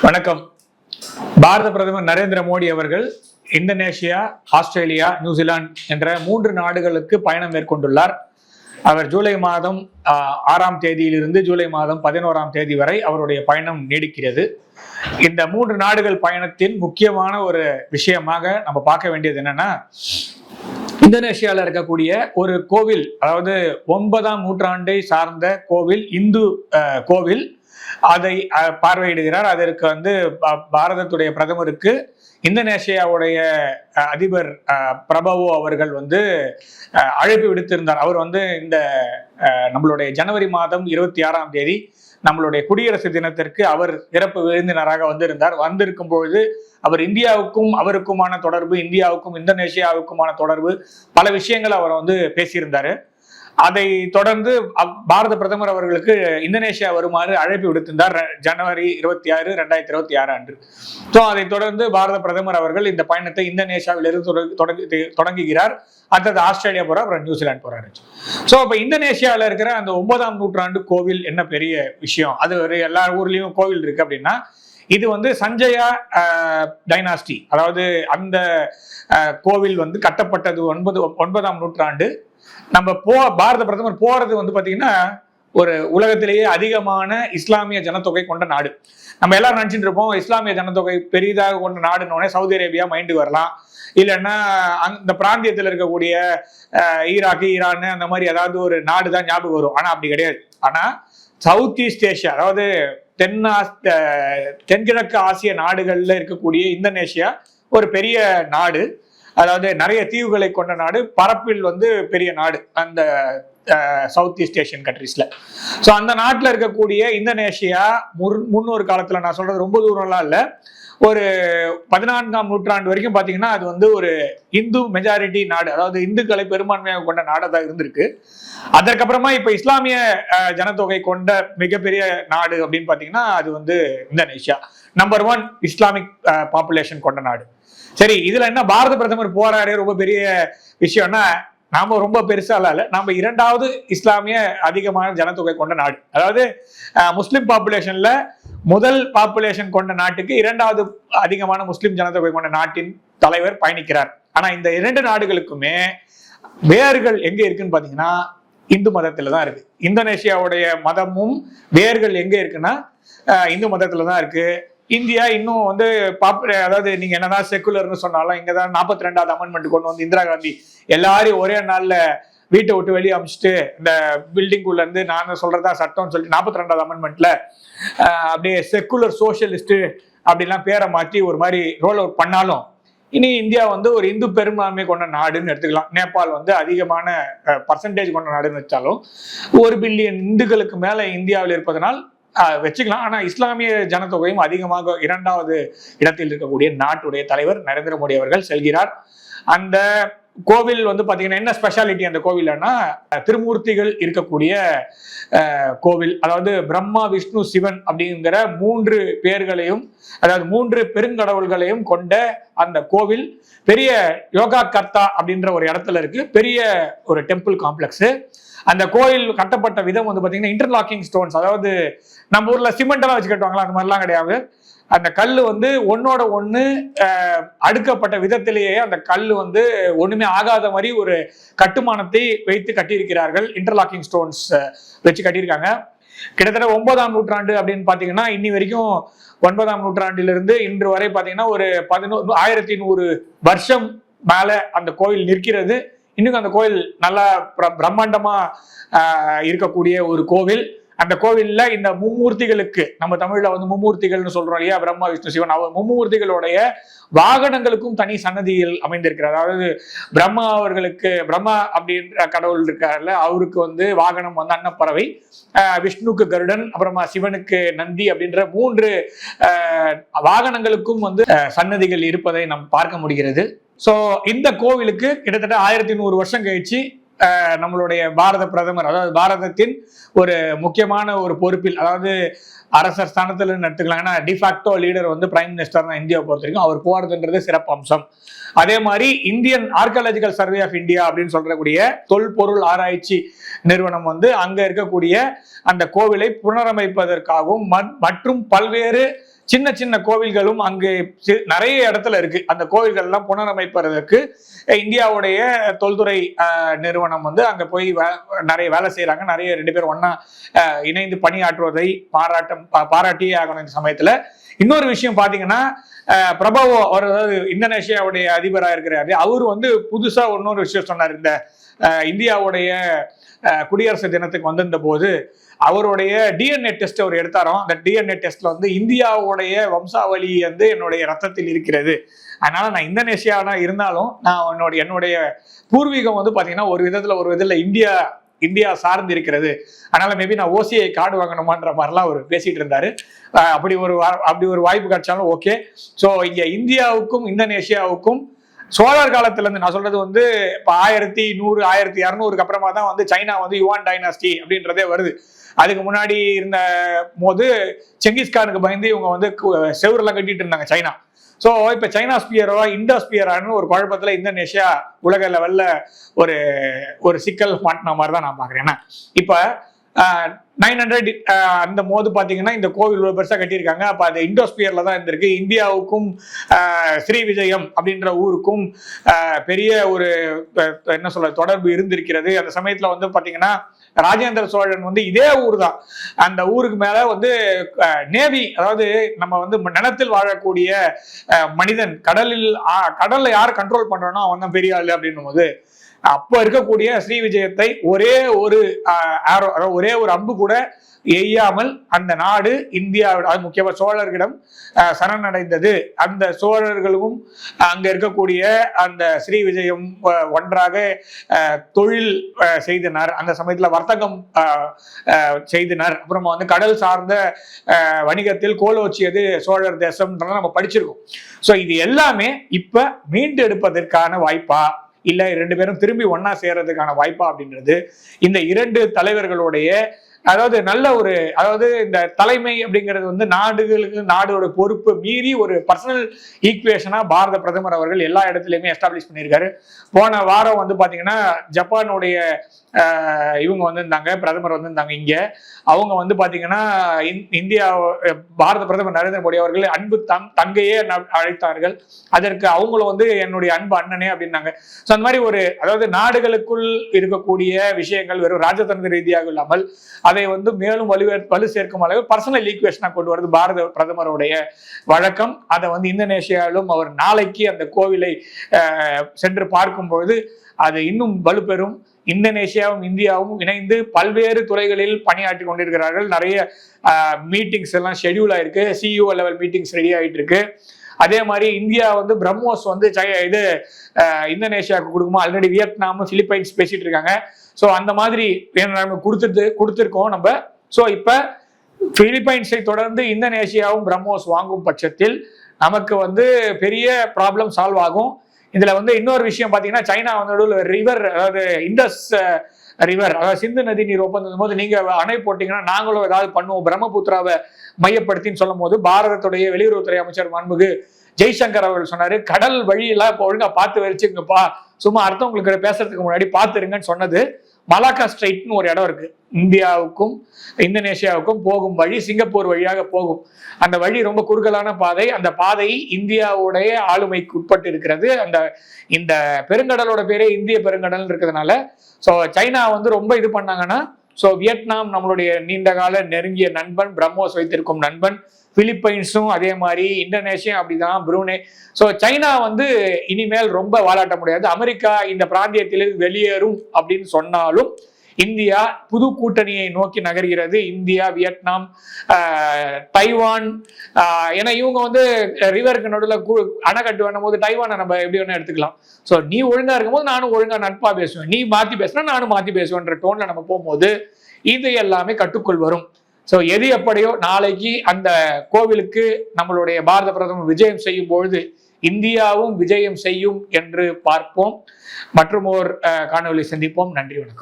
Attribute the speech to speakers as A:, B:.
A: வணக்கம். பாரத பிரதமர் நரேந்திர மோடி அவர்கள் இந்தோனேஷியா, ஆஸ்திரேலியா, நியூசிலாந்து என்ற 3 நாடுகளுக்கு பயணம் மேற்கொண்டுள்ளார். அவர் ஜூலை மாதம் 6ஆம் தேதியிலிருந்து ஜூலை மாதம் 11ஆம் தேதி வரை அவருடைய பயணம் நீடிக்கிறது. இந்த 3 நாடுகள் பயணத்தின் முக்கியமான ஒரு விஷயமாக நம்ம பார்க்க வேண்டியது என்னன்னா, இந்தோனேஷியாவில் இருக்கக்கூடிய ஒரு கோவில், அதாவது 9ஆம் நூற்றாண்டை சார்ந்த கோவில், இந்து கோவில், அதை பார்வையிடுகிறார். அதற்கு பாரதத்துடைய பிரதமருக்கு இந்தோனேஷியாவுடைய அதிபர் பிரபவோ அவர்கள் அழைப்பு விடுத்திருந்தார். அவர் இந்த நம்மளுடைய ஜனவரி மாதம் 26ஆம் தேதி நம்மளுடைய குடியரசு தினத்திற்கு அவர் சிறப்பு விருந்தினராக வந்திருக்கும் பொழுது அவர் இந்தியாவுக்கும் அவருக்குமான தொடர்பு, இந்தியாவுக்கும் இந்தோனேஷியாவுக்குமான தொடர்பு, பல விஷயங்கள் அவர் பேசியிருந்தாரு. அதை தொடர்ந்து பாரத பிரதமர் அவர்களுக்கு இந்தோனேஷியா வருமாறு அழைப்பு விடுத்திருந்தார் ஜனவரி 26, 2026 அன்று. அதை தொடர்ந்து பாரத பிரதமர் அவர்கள் இந்த பயணத்தை இந்தோனேஷியாவிலிருந்து தொடங்குகிறார். அடுத்தது ஆஸ்திரேலியா போறார், அப்புறம் நியூசிலாந்து போறாரு. இப்ப இந்தோனேஷியாவில் இருக்கிற அந்த 9ஆம் நூற்றாண்டு கோவில் என்ன பெரிய விஷயம்? அது ஒரு எல்லா ஊர்லயும் கோவில் இருக்கு அப்படின்னா, இது சஞ்சயா டைனாஸ்டி, அதாவது அந்த கோவில் கட்டப்பட்டது 9ஆம் நூற்றாண்டு. நம்ம பாரத பிரதமர் போறது பாத்தீங்கன்னா ஒரு உலகத்திலேயே அதிகமான இஸ்லாமிய ஜனத்தொகை கொண்ட நாடு. நம்ம எல்லாரும் நினைச்சிட்டு இருப்போம் இஸ்லாமிய ஜனத்தொகை பெரிதாக கொண்ட நாடுன்னு சவுதி அரேபியா மைண்டு வரலாம், இல்லைன்னா அந்த பிராந்தியத்தில் இருக்கக்கூடிய ஈராக்கு, ஈரான் அந்த மாதிரி ஏதாவது ஒரு நாடு தான் ஞாபகம் வரும். ஆனா அப்படி கிடையாது. ஆனா சவுத் ஈஸ்ட் ஏஷியா, அதாவது தென்கிழக்கு ஆசிய நாடுகள்ல இருக்கக்கூடிய இந்தோனேஷியா ஒரு பெரிய நாடு. அதாவது நிறைய தீவுகளை கொண்ட நாடு, பரப்பில் பெரிய நாடு அந்த சவுத் ஈஸ்ட் ஏஷியன் கண்ட்ரீஸ்ல. அந்த நாட்டில் இருக்கக்கூடிய இந்தோனேஷியா முன்னொரு காலத்துல, நான் சொல்றது ரொம்ப தூரம்லாம் இல்லை, ஒரு 14ஆம் நூற்றாண்டு வரைக்கும் பாத்தீங்கன்னா அது ஒரு இந்து மெஜாரிட்டி நாடு, அதாவது இந்துக்களை பெரும்பான்மையாக கொண்ட நாடாக இருந்திருக்கு. அதற்கப்புறமா இப்ப இஸ்லாமிய ஜனத்தொகை கொண்ட மிகப்பெரிய நாடு அப்படின்னு பாத்தீங்கன்னா அது இந்தோனேஷியா. நம்பர் 1 இஸ்லாமிக் பாப்புலேஷன் கொண்ட நாடு. சரி, இதுல என்ன பாரத பிரதமர் போறாரு, ரொம்ப பெரிய விஷயம்னா, நாம ரொம்ப பெருசா இல்ல, நாம 2வது இஸ்லாமிய அதிகமான ஜனத்தொகை கொண்ட நாடு. அதாவது முஸ்லிம் பாப்புலேஷன்ல முதல் பாப்புலேஷன் கொண்ட நாட்டுக்கு 2வது அதிகமான முஸ்லிம் ஜனத்தொகை கொண்ட நாட்டின் தலைவர் பயணிக்கிறார். ஆனா இந்த 2 நாடுகளுக்குமே வேர்கள் எங்க இருக்குன்னு பாத்தீங்கன்னா இந்து மதத்துல தான் இருக்கு. இந்தோனேஷியாவுடைய மதமும் வேர்கள் எங்க இருக்குன்னா இந்து மதத்துல தான் இருக்கு. இந்தியா இன்னும் அதாவது நீங்க என்னதான் செக்குலர்னு சொன்னாலும் இங்கதான் 42வது அமெண்ட்மெண்ட் கொண்டு இந்திரா காந்தி எல்லாரையும் ஒரே நாள்ல வீட்டை விட்டு வெளியே அமைச்சிட்டு இந்த பில்டிங் உள்ள இருந்து நான் சொல்றதா சட்டம்னு சொல்லிட்டு 42வது அமெண்ட்மெண்ட்ல அப்படியே செக்குலர் சோசியலிஸ்ட் அப்படிலாம் பேரை மாற்றி ஒரு மாதிரி ரோல் அவுட் பண்ணாலும், இனி இந்தியா ஒரு இந்து பெரும்பான்மை கொண்ட நாடுன்னு எடுத்துக்கலாம். நேபாள் அதிகமான பர்சன்டேஜ் கொண்ட நாடுன்னு வச்சாலும் 1 பில்லியன் இந்துக்களுக்கு மேல இந்தியாவில் இருப்பதனால் வச்சுக்கலாம். ஆனா இஸ்லாமிய ஜனத்தொகையும் அதிகமாக 2வது இடத்தில் இருக்கக்கூடிய நாட்டுடைய தலைவர் நரேந்திர மோடி அவர்கள் செல்கிறார். அந்த கோவில் பாத்தீங்கன்னா என்ன ஸ்பெஷாலிட்டி அந்த கோவில்னா, திருமூர்த்திகள் இருக்கக்கூடிய கோவில். அதாவது பிரம்மா, விஷ்ணு, சிவன் அப்படிங்கிற 3 பேர்களையும், அதாவது 3 பெருங்கடவுள்களையும் கொண்ட அந்த கோவில் பெரிய யோகா கர்த்தா அப்படின்ற ஒரு இடத்துல இருக்கு. பெரிய ஒரு டெம்பிள் காம்ப்ளெக்ஸ். அந்த கோயில் கட்டப்பட்ட விதம் பாத்தீங்கன்னா இன்டர்லாக்கிங் ஸ்டோன்ஸ், அதாவது நம்ம ஊர்ல சிமெண்ட் எல்லாம் வச்சு கட்டுவாங்களா, அந்த மாதிரிலாம் கிடையாது. அந்த கல்லு ஒன்னோட ஒண்ணு அடுக்கப்பட்ட விதத்திலேயே அந்த கல்லு ஒண்ணுமே ஆகாத மாதிரி ஒரு கட்டுமானத்தை வைத்து கட்டியிருக்கிறார்கள். இன்டர்லாக்கிங் ஸ்டோன்ஸ் வச்சு கட்டியிருக்காங்க. கிட்டத்தட்ட 9ஆம் நூற்றாண்டு அப்படின்னு பாத்தீங்கன்னா இன்னி வரைக்கும் 9ஆம் நூற்றாண்டிலிருந்து இன்று வரை பாத்தீங்கன்னா ஒரு 1100 வருஷம் மேல அந்த கோயில் நிற்கிறது. இன்னும் அந்த கோயில் நல்லா பிரம்மாண்டமா இருக்கக்கூடிய ஒரு கோவில். அந்த கோவில்ல இந்த மும்மூர்த்திகளுக்கு, நம்ம தமிழ்ல மும்மூர்த்திகள்னு சொல்றோம் இல்லையா, பிரம்மா, விஷ்ணு, சிவன், மும்மூர்த்திகளுடைய வாகனங்களுக்கும் தனி சன்னதியில் அமைந்திருக்கிறார். அதாவது பிரம்மா அவர்களுக்கு, பிரம்மா அப்படின்ற கடவுள் இருக்காருல்ல, அவருக்கு வாகனம் அன்னப்பறவை, விஷ்ணுக்கு கருடன், அப்புறமா சிவனுக்கு நந்தி அப்படின்ற 3 வாகனங்களுக்கும் சன்னதிகள் இருப்பதை நாம் பார்க்க முடிகிறது. இந்த கோவிலுக்கு கிட்டத்தட்ட 1100 வருஷம் கழிச்சு நம்மளுடைய பாரத பிரதமர், அதாவது பாரதத்தின் ஒரு முக்கியமான ஒரு பொறுப்பில், அதாவது அரசர் ஸ்தானத்துல எடுத்துக்கலாம். ஏன்னா டிஃபாக்டோ லீடர் பிரைம் மினிஸ்டர் தான் இந்தியாவை பொறுத்த வரைக்கும். அவர் போறதுன்றது சிறப்பு அம்சம். அதே மாதிரி Indian archaeological survey of India அப்படின்னு சொல்றக்கூடிய தொல்பொருள் ஆராய்ச்சி நிறுவனம் அங்க இருக்கக்கூடிய அந்த கோவிலை புனரமைப்பதற்காகவும் மற்றும் பல்வேறு சின்ன சின்ன கோவில்களும் அங்கு நிறைய இடத்துல இருக்கு. அந்த கோவில்கள் எல்லாம் புனரமைப்பதற்கு இந்தியாவுடைய தொல்துறை நிறுவனம் வந்து அங்க போய் நிறைய வேலை செய்யறாங்க. நிறைய 2 பேரும் ஒன்னா இணைந்து பணியாற்றுவதை பாராட்டியே ஆகணும் இந்த சமயத்துல. இன்னொரு விஷயம் பாத்தீங்கன்னா, பிரபாவோ அவர், அதாவது இந்தோனேஷியாவுடைய அதிபராக இருக்கிறாரு, அவரு வந்து புதுசா இன்னொரு விஷயம் சொன்னார். இந்த இந்தியாவுடைய குடியரசு தினத்துக்கு வந்திருந்த போது அவருடைய டிஎன்ஏ டெஸ்ட் அவர் எடுத்தாரோ, அந்த டிஎன்ஏ டெஸ்ட்ல வந்து இந்தியாவுடைய வம்சாவளி வந்து என்னுடைய ரத்தத்தில் இருக்கிறது, அதனால நான் இந்தோனேஷியானா இருந்தாலும் நான் என்னுடைய பூர்வீகம் வந்து பாத்தீங்கன்னா ஒரு விதத்துல இந்தியா சார்ந்து இருக்கிறது, அதனால மேபி நான் ஓசிஐ கார்டு வாங்கணுமான்ற மாதிரிலாம் அவர் பேசிட்டு இருந்தாரு. அப்படி ஒரு வாய்ப்பு கிடைச்சாலும் ஓகே. ஸோ இங்க இந்தியாவுக்கும் இந்தோனேஷியாவுக்கும் சோழர் காலத்துல இருந்து, நான் சொல்றது வந்து இப்ப 1100 1200க்கு அப்புறமா தான் வந்து சைனா வந்து யுவான் டைனாஸ்டி அப்படின்றதே வருது. அதுக்கு முன்னாடி இருந்த போது செங்கிஸ்கானுக்கு பயந்து இவங்க வந்து செவரெல்லாம் கட்டிட்டு இருந்தாங்க சைனா. ஸோ இப்ப சைனா ஸ்பியரோ இண்டோ ஸ்பியரானு ஒரு குழப்பத்துல இந்தோனேஷியா உலக லெவல்ல ஒரு சிக்கல் மாட்டின மாதிரி தான் நான் பாக்குறேன். ஏன்னா இப்ப 900 அந்த போது பாத்தீங்கன்னா இந்த கோவில் பெருசா கட்டியிருக்காங்க. அப்ப அது இண்டோஸ்பியர்ல தான் இருந்திருக்கு. இந்தியாவுக்கும் ஸ்ரீவிஜயம் அப்படின்ற ஊருக்கும் பெரிய ஒரு என்ன சொல்ற தொடர்பு இருந்திருக்கிறது. அந்த சமயத்துல வந்து பாத்தீங்கன்னா ராஜேந்திர சோழன் வந்து இதே ஊர் தான், அந்த ஊருக்கு மேல வந்து நேவி, அதாவது நம்ம வந்து நிலத்தில் வாழக்கூடிய மனிதன், கடல்ல யார் கண்ட்ரோல் பண்றானோ அவன் தான் பெரிய ஆளு அப்படின்னும் போது, அப்ப இருக்கக்கூடிய ஸ்ரீவிஜயத்தை ஒரே ஒரு அம்பு கூட எய்யாமல் அந்த நாடு இந்தியாவோட, அது முக்கியமா சோழர்களிடம் சரணடைந்தது. அந்த சோழர்களும் அங்க இருக்கக்கூடிய அந்த ஸ்ரீவிஜயம் ஒன்றாக தொழில் செய்தனர். அந்த சமயத்துல வர்த்தகம் செய்தனர். அப்புறமா வந்து கடல் சார்ந்த வணிகத்தில் கோலோச்சியது சோழர் தேசம் நம்ம படிச்சிருக்கோம். சோ இது எல்லாமே இப்ப மீண்டு எடுப்பதற்கான வாய்ப்பா, இல்ல 2 பேரும் திரும்பி ஒன்னா சேர்றதுக்கான வாய்ப்பா அப்படின்றது இந்த 2 தலைவர்களுடைய, அதாவது நல்ல ஒரு, அதாவது இந்த தலைமை அப்படிங்கிறது வந்து நாடோட பொறுப்பு மீறி ஒரு பர்சனல் ஈக்குவேஷனா பாரத பிரதமர் அவர்கள் எல்லா இடத்துலயுமே எஸ்டாப்ளிஷ் பண்ணியிருக்காரு. போன வாரம் வந்து பாத்தீங்கன்னா ஜப்பானுடைய இவங்க வந்திருந்தாங்க, பிரதமர் வந்திருந்தாங்க இங்க. அவங்க வந்து பாத்தீங்கன்னா இந்தியா பாரத பிரதமர் நரேந்திர மோடி அவர்கள் அன்பு தங்கையே அழைத்தார்கள். அதற்கு அவங்களும் வந்து என்னுடைய அன்பு அண்ணனே அப்படின்னாங்க. ஸோ அந்த மாதிரி அதாவது நாடுகளுக்குள் இருக்கக்கூடிய விஷயங்கள் வெறும் ராஜதந்திர ரீதியாக இல்லாமல் அதை வந்து மேலும் வலு சேர்க்கும் அளவு பர்சனல் ஈக்குவேஷனா கொண்டு வருது பாரத பிரதமருடைய வழக்கம். அதை வந்து இந்தோனேஷியாவிலும் அவர் நாளைக்கு அந்த கோவிலை சென்று பார்க்கும் பொழுது அது இன்னும் வலுப்பெறும். இந்தோனேஷியாவும் இந்தியாவும் இணைந்து பல்வேறு துறைகளில் பணியாற்றி கொண்டிருக்கிறார்கள். நிறைய மீட்டிங்ஸ் எல்லாம் ஷெடியூல் ஆயிருக்கு. சிஇஓ லெவல் மீட்டிங்ஸ் ரெடி ஆயிட்டு இருக்கு. அதே மாதிரி இந்தியா வந்து பிரம்மோஸ் வந்து இந்தோனேஷியாவுக்கு கொடுக்குமா, ஆல்ரெடி வியட்நாமும் பிலிப்பைன்ஸ் பேசிட்டு இருக்காங்க. ஸோ அந்த மாதிரி கொடுத்துருக்கோம் நம்ம. ஸோ இப்ப பிலிப்பைன்ஸை தொடர்ந்து இந்தோனேஷியாவும் பிரம்மோஸ் வாங்கும் பட்சத்தில் நமக்கு வந்து பெரிய ப்ராப்ளம் சால்வ் ஆகும். இதுல வந்து இன்னொரு விஷயம் பாத்தீங்கன்னா, சைனா வந்து ரிவர், அதாவது இண்டஸ் ரிவர், அதாவது சிந்து நதி நீர் ஒப்பந்தம் போது நீங்க அணை போட்டீங்கன்னா நாங்களும் ஏதாவது பண்ணுவோம் பிரம்மபுத்திராவை மையப்படுத்தின்னு சொல்லும் போது பாரதத்துடைய வெளியுறவுத்துறை அமைச்சர் மாண்புமிகு ஜெய்சங்கர் அவர்கள் சொன்னாரு, கடல் வழியெல்லாம் இப்போ ஒழுங்கா பார்த்து வச்சுங்கப்பா, சும்மா அடுத்தவங்களுக்கு பேசுறதுக்கு முன்னாடி பார்த்துருங்கன்னு சொன்னது. மலாக்கா ஸ்ட்ரைட்னு ஒரு இடம் இருக்கு, இந்தியாவுக்கும் இந்தோனேஷியாவுக்கும் போகும் வழி சிங்கப்பூர் வழியாக போகும். அந்த வழி ரொம்ப குறுகலான பாதை. அந்த பாதை இந்தியாவுடைய ஆளுமைக்கு உட்பட்டு இருக்கிறது. இந்த பெருங்கடலோட பேரே இந்திய பெருங்கடல் இருக்கிறதுனால ஸோ சைனா வந்து ரொம்ப இது பண்ணாங்கன்னா, ஸோ வியட்நாம் நம்மளுடைய நீண்டகால நெருங்கிய நண்பன், பிரம்மோஸ் வைத்திருக்கும் நண்பன், பிலிப்பைன்ஸும் அதே மாதிரி, இந்தோனேஷியா அப்படிதான், புரூனே. ஸோ சைனா வந்து இனிமேல் ரொம்ப வாலாட்ட முடியாது. அமெரிக்கா இந்த பிராந்தியத்திலிருந்து வெளியேறும் அப்படின்னு சொன்னாலும் இந்தியா புது கூட்டணியை நோக்கி நகர்கிறது. இந்தியா, வியட்நாம், தைவான், ஏன்னா இவங்க வந்து ரிவருக்கு நடுவில் அணை கட்டு வேணும் போது தைவானை நம்ம எப்படி வேணா எடுத்துக்கலாம். ஸோ நீ ஒழுங்கா இருக்கும்போது நானும் ஒழுங்கா நட்பா பேசுவேன், நீ மாத்தி பேசுனா நானும் மாத்தி பேசுவேன்ற டோன்ல நம்ம போகும்போது இது எல்லாமே கட்டுக்குள் வரும். ஸோ எது எப்படியோ நாளைக்கு அந்த கோவிலுக்கு நம்மளுடைய பாரத பிரதமர் விஜயம் செய்யும் பொழுது இந்தியாவும் விஜயம் செய்யும் என்று பார்ப்போம். மற்றும் ஒரு காணொலி சந்திப்போம். நன்றி, வணக்கம்.